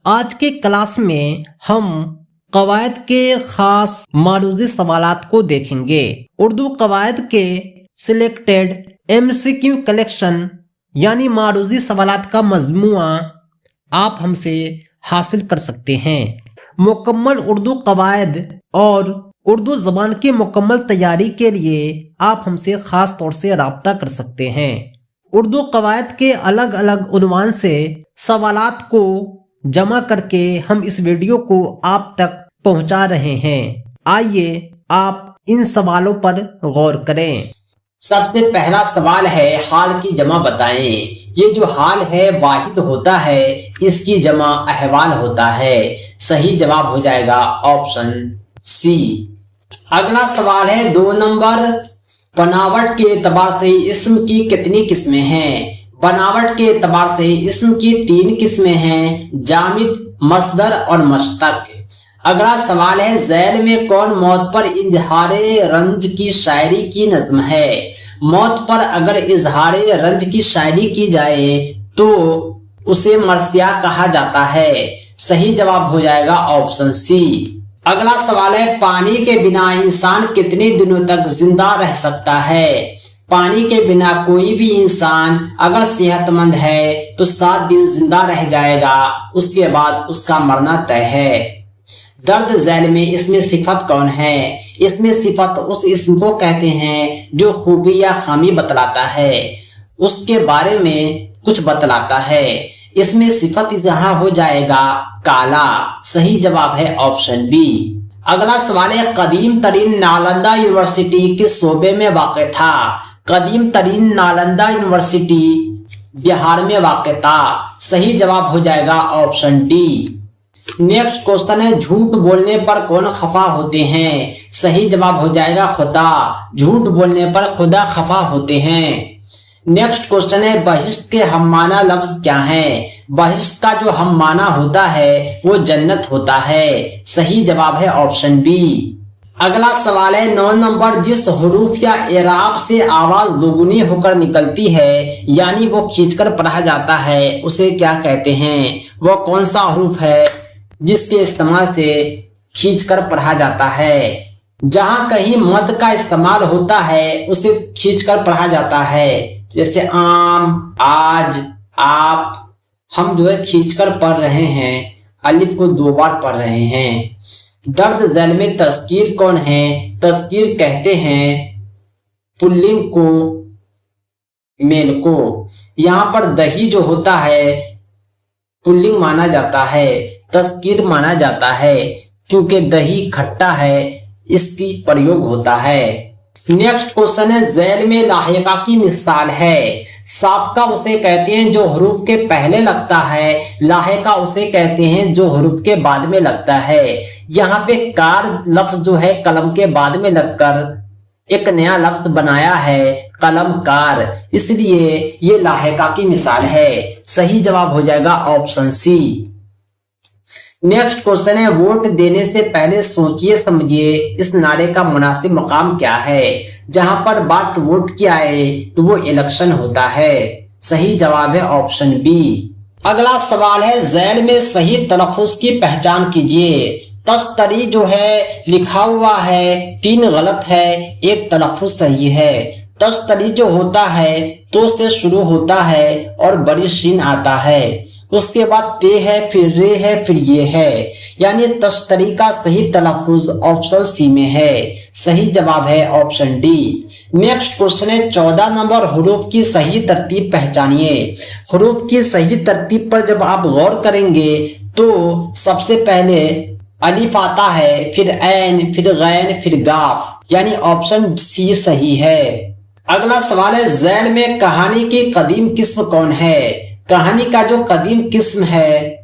आज के क्लास में हम कवायद के खास मारूजी सवालात को देखेंगे। उर्दू कवायद के सिलेक्टेड MCQ कलेक्शन यानी मारूजी सवालात का मजमुआ आप हमसे हासिल कर सकते हैं। मुकम्मल उर्दू कवायद और उर्दू ज़बान की मुकम्मल तैयारी के लिए आप हमसे ख़ास तौर से राब्ता कर सकते हैं। उर्दू कवायद के अलग अलग उन्वान से सवालात को जमा करके हम इस वीडियो को आप तक पहुंचा रहे हैं। आइए आप इन सवालों पर गौर करें। सबसे पहला सवाल है, हाल की जमा बताएं। ये जो हाल है वाहिद होता है, इसकी जमा अहवाल होता है। सही जवाब हो जाएगा ऑप्शन सी। अगला सवाल है 2 नंबर, बनावट के एतबार से इस्म की कितनी किस्में हैं? बनावट के एतबार से इस्म की 3 किस्में हैं, जामिद, मस्दर और मश्तक। अगला सवाल है, ज़ैल में कौन मौत पर इजहारे रंज की शायरी की नज़्म है? मौत पर अगर इजहारे रंज की शायरी की जाए तो उसे मरसिया कहा जाता है। सही जवाब हो जाएगा ऑप्शन सी। अगला सवाल है, पानी के बिना इंसान कितने दिनों तक जिंदा रह सकता है? पानी के बिना कोई भी इंसान अगर सेहतमंद है तो 7 दिन जिंदा रह जाएगा, उसके बाद उसका मरना तय है। दर्द झैल में इसमें सिफत कौन है? इसमें सिफत उस इस्म को कहते हैं जो खूबी या खामी बतलाता है, उसके बारे में कुछ बतलाता है। इसमें सिफत यहाँ हो जाएगा काला। सही जवाब है ऑप्शन बी। अगला सवाल है, कदीम तरीन नालंदा यूनिवर्सिटी किस सूबे में वाक़ था? कदीम तरीन नालंदा यूनिवर्सिटी बिहार में वाक़ था। सही जवाब हो जाएगा ऑप्शन डी। नेक्स्ट क्वेश्चन है, झूठ बोलने पर कौन खफा होते हैं? सही जवाब हो जाएगा खुदा। झूठ बोलने पर खुदा खफा होते हैं। नेक्स्ट क्वेश्चन है, बहिश्त के हममाना लफ्ज क्या है? बहिश्त का जो हममाना होता है वो जन्नत होता है। सही जवाब है ऑप्शन बी। अगला सवाल है 9 नंबर, जिस हुरूफ या एराब से आवाज दोगुनी होकर निकलती है यानी वो खींचकर पढ़ा जाता है, उसे क्या कहते हैं? वो कौन सा हुरूफ है जिसके इस्तेमाल से खींचकर पढ़ा जाता है? जहां कहीं मद का इस्तेमाल होता है उसे खींचकर पढ़ा जाता है, जैसे आम, आज, आप। हम जो है खींचकर पढ़ रहे हैं, अलिफ को 2 बार पढ़ रहे हैं। दर्द झैल में तज़कीर कौन है? तज़कीर कहते हैं पुल्लिंग को, मेल को। यहाँ पर दही जो होता है पुल्लिंग माना जाता है, तज़कीर माना जाता है, क्योंकि दही खट्टा है, इसकी प्रयोग होता है। नेक्स्ट क्वेश्चन है, ज़ैल में लाहिका की मिसाल है। साबका उसे कहते हैं जो हुरूफ के पहले लगता है, लाहिका उसे कहते हैं जो हुरूफ के बाद में लगता है। यहाँ पे कार लफ्ज जो है कलम के बाद में लगकर एक नया लफ्ज बनाया है, कलम कार, इसलिए ये लाहिका की मिसाल है। सही जवाब हो जाएगा ऑप्शन सी। नेक्स्ट क्वेश्चन है, वोट देने से पहले सोचिए समझिए इस नारे का मुनासिब मकाम क्या है? जहां पर बात वोट की आए तो वो इलेक्शन होता है। सही जवाब है ऑप्शन बी। अगला सवाल है, ज़ैल में सही तलफ़ुज़ की पहचान कीजिए। तस्तरी जो है लिखा हुआ है 3 गलत है, 1 तलफ़ुज़ सही है। तस्तरी जो होता है तो से शुरू होता है और बड़ी शीन आता है, उसके बाद ते है, फिर रे है, फिर ये है, यानी तस्तरी का सही तलफ़ुज़ ऑप्शन सी में है। सही जवाब है ऑप्शन डी। नेक्स्ट क्वेश्चन है 14 नंबर, हुरूफ की सही तरतीब पहचानिए। हुरूफ की सही तरतीब पर जब आप गौर करेंगे तो सबसे पहले अलिफ आता है, फिर ऐन, फिर गैन, फिर गाफ, यानी ऑप्शन सी सही है। अगला सवाल है, ज़ैल में कहानी की कदीम किस्म कौन है? कहानी का जो कदीम किस्म है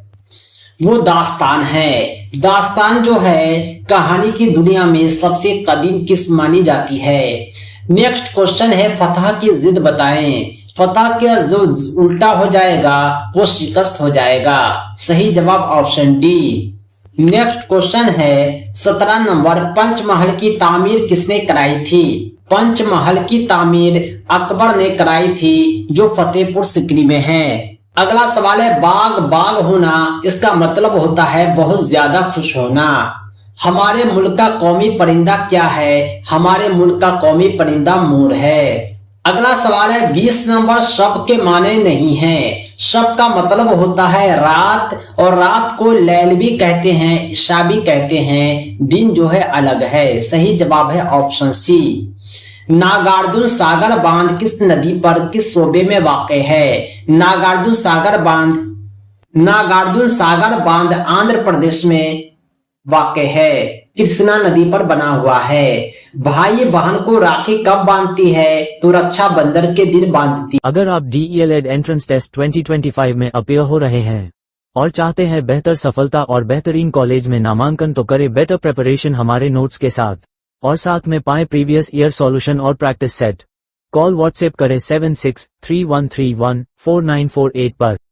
वो दास्तान है। दास्तान जो है कहानी की दुनिया में सबसे कदीम किस्म मानी जाती है। नेक्स्ट क्वेश्चन है, फतह की जिद बताएं। फतह का जो उल्टा हो जाएगा वो शिकस्त हो जाएगा। सही जवाब ऑप्शन डी। नेक्स्ट क्वेश्चन है 17 नंबर, पंचमहल की तामीर किसने कराई थी? पंचमहल की तामीर अकबर ने कराई थी, जो फतेहपुर सिकरी में है। अगला सवाल है बाग बाग होना, इसका मतलब होता है बहुत ज्यादा खुश होना। हमारे मुल्क का कौमी परिंदा क्या है? हमारे मुल्क का कौमी परिंदा मोर है। अगला सवाल है 20 नंबर शब के माने नहीं है। शब का मतलब होता है रात, और रात को लैल भी कहते हैं, ईशा भी कहते हैं, दिन जो है अलग है। सही जवाब है ऑप्शन सी। नागार्जुन सागर बांध किस नदी पर किस सूबे में वाक़ है? नागार्जुन सागर बांध आंध्र प्रदेश में वाक़ है, कृष्णा नदी पर बना हुआ है। भाई बहन को राखी कब बांधती है? तो रक्षाबंधन के दिन बांधती है। अगर आप DELED एंट्रेंस टेस्ट 2025 में अपीयर हो रहे हैं और चाहते हैं बेहतर सफलता और बेहतरीन कॉलेज में नामांकन, तो करें बेटर प्रिपरेशन हमारे नोट्स के साथ, और साथ में पाएं प्रीवियस ईयर सॉल्यूशन और प्रैक्टिस सेट। कॉल व्हाट्सएप करें 7631314948 पर।